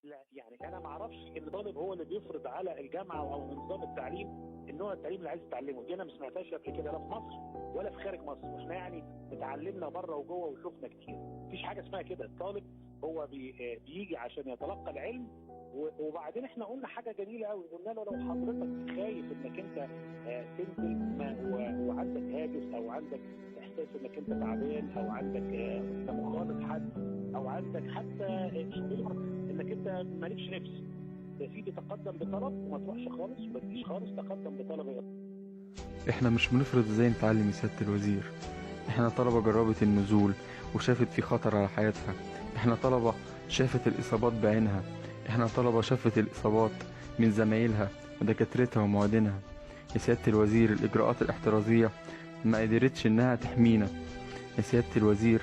لا يعني انا ما اعرفش ان الطالب هو اللي بيفرض على الجامعه او نظام التعليم النوع التعليم اللي عايز يتعلمه. دي انا ما سمعتهاش قبل كده لا في مصر ولا في خارج مصر. احنا يعني اتعلمنا بره وجوه وشفنا كتير. مفيش حاجه اسمها كده. الطالب هو بيجي عشان يتلقى العلم. وبعدين احنا قلنا حاجه جميله قوي، قلنا له لو حضرتك خايف انك انت تنزل وعندك هاجس او عندك احساس انك انت تعبان او عندك انت مخالط حد او عندك حتى شعور انك انت مالكش نفس، يا سيدي تقدم بطلب وما تروحش خالص وما تجيش خالص، تقدم بطلب يا. احنا مش بنفرض ازاي نتعلم يا سيادة الوزير. احنا طلبة جربت النزول وشافت في خطر على حياتها. احنا طلبة شافت الإصابات بعينها. احنا طلبة شافت الإصابات من زمايلها ودكاترتها ومعيدينها. يا سيادة الوزير، الإجراءات الاحترازية ما قدرتش إنها تحمينا. يا سيادة الوزير،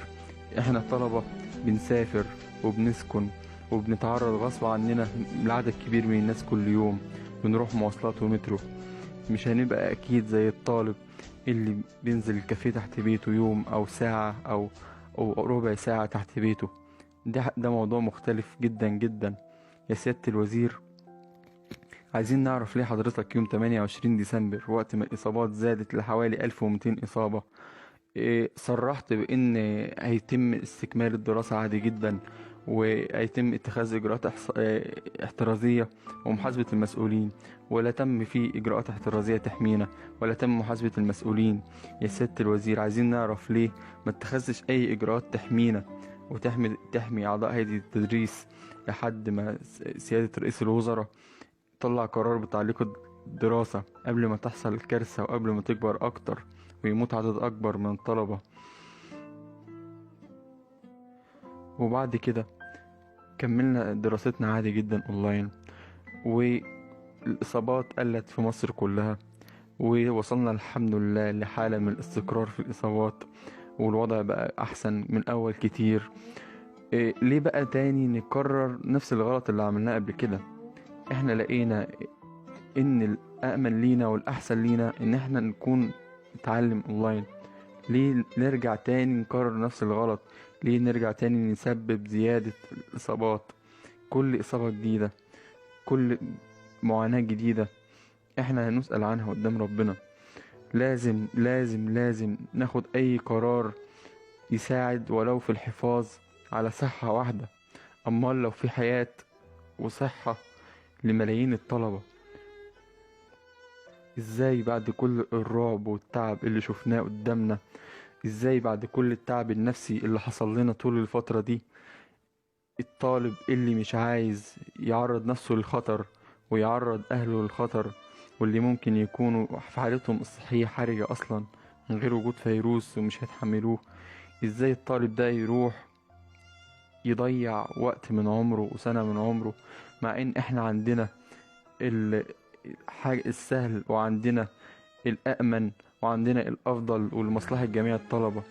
احنا طلبة بنسافر وبنسكن وبنتعرض غصب عننا لعدد كبير من الناس كل يوم. بنروح مواصلات ومترو. مش هنبقى اكيد زي الطالب اللي بينزل الكافيه تحت بيته يوم او ساعة او ربع ساعة تحت بيته. ده موضوع مختلف جدا جدا. يا سيادة الوزير، عايزين نعرف ليه حضرتك يوم 28 ديسمبر وقت ما الإصابات زادت لحوالي 1200 إصابة صرحت بأن هيتم استكمال الدراسة عادي جدا، وهيتم اتخاذ إجراءات احترازية ومحاسبة المسؤولين، ولا تم في إجراءات احترازية تحمينا ولا تم محاسبة المسؤولين. يا سيادة الوزير، عايزين نعرف ليه ما اتخذش أي إجراءات تحمينا وتحمي أعضاء هيئة التدريس لحد ما سيادة رئيس الوزراء طلع قرار بتعليق الدراسة قبل ما تحصل الكارثة وقبل ما تكبر أكتر ويموت عدد أكبر من الطلبة. وبعد كده كملنا دراستنا عادي جدا أونلاين، والإصابات قلت في مصر كلها، ووصلنا الحمد لله لحالة من الاستقرار في الإصابات، والوضع بقى أحسن من أول كتير. ليه بقى تاني نكرر نفس الغلط اللي عملناه قبل كده؟ احنا لقينا ان الأأمن لينا والأحسن لينا ان احنا نكون نتعلم أونلاين. ليه نرجع تاني نكرر نفس الغلط؟ ليه نرجع تاني نسبب زيادة الإصابات؟ كل إصابة جديدة، كل معاناة جديدة احنا هنسأل عنها قدام ربنا. لازم لازم لازم ناخد أي قرار يساعد ولو في الحفاظ على صحة واحدة. أمال لو في حياة وصحة لملايين الطلبة، ازاي بعد كل الرعب والتعب اللي شفناه قدامنا، ازاي بعد كل التعب النفسي اللي حصل لنا طول الفترة دي، الطالب اللي مش عايز يعرض نفسه للخطر ويعرض أهله للخطر، واللي ممكن يكونوا في حالتهم الصحية حرجة أصلا من غير وجود فيروس ومش هيتحملوه، ازاي الطالب ده يروح يضيع وقت من عمره وسنة من عمره، مع ان احنا عندنا الحاجة السهل وعندنا الأأمن وعندنا الأفضل ولمصلحة جميع الطلبة.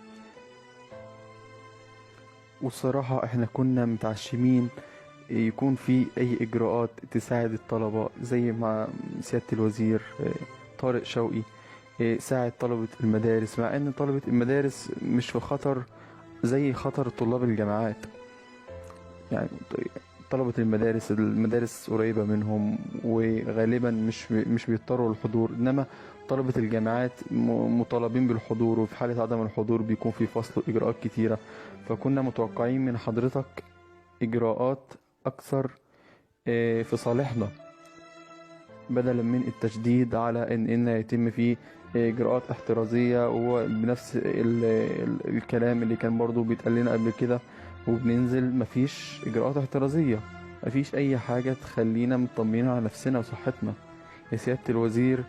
والصراحة احنا كنا متعشمين يكون في اي اجراءات تساعد الطلبة زي ما سيادة الوزير طارق شوقي ساعد طلبة المدارس، مع ان طلبة المدارس مش في خطر زي خطر طلاب الجامعات. يعني طلبة المدارس قريبة منهم وغالبا مش بيضطروا للحضور، انما طلبة الجامعات مطالبين بالحضور، وفي حالة عدم الحضور بيكون في فصل إجراءات كتيرة. فكنا متوقعين من حضرتك إجراءات أكثر في صالحنا، بدلا من التشديد على إن يتم فيه إجراءات احترازية، وبنفس الكلام اللي كان برضو بيتقال لنا قبل كده، وبننزل مفيش إجراءات احترازية، مفيش أي حاجة تخلينا مطمئنين على نفسنا وصحتنا. يا سيادة الوزير،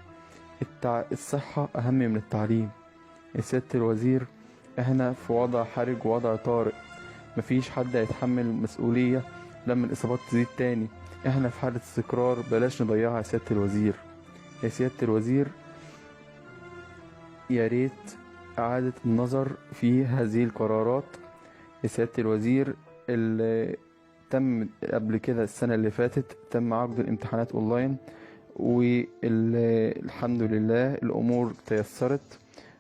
الصحة أهم من التعليم. يا سيادة الوزير، احنا في وضع حرج ووضع طارئ، مفيش حد هيتحمل المسؤولية لما الإصابات تزيد تاني. احنا في حالة استقرار، بلاش نضيعها يا سيادة الوزير. يا سيادة الوزير، يا ريت إعادة النظر في هذه القرارات. يا سيادة الوزير، اللي تم قبل كده السنة اللي فاتت تم عقد الامتحانات اونلاين، والحمد لله الأمور تيسرت،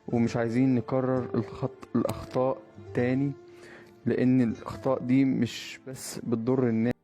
ومش عايزين نكرر الأخطاء تاني، لأن الأخطاء دي مش بس بتضر الناس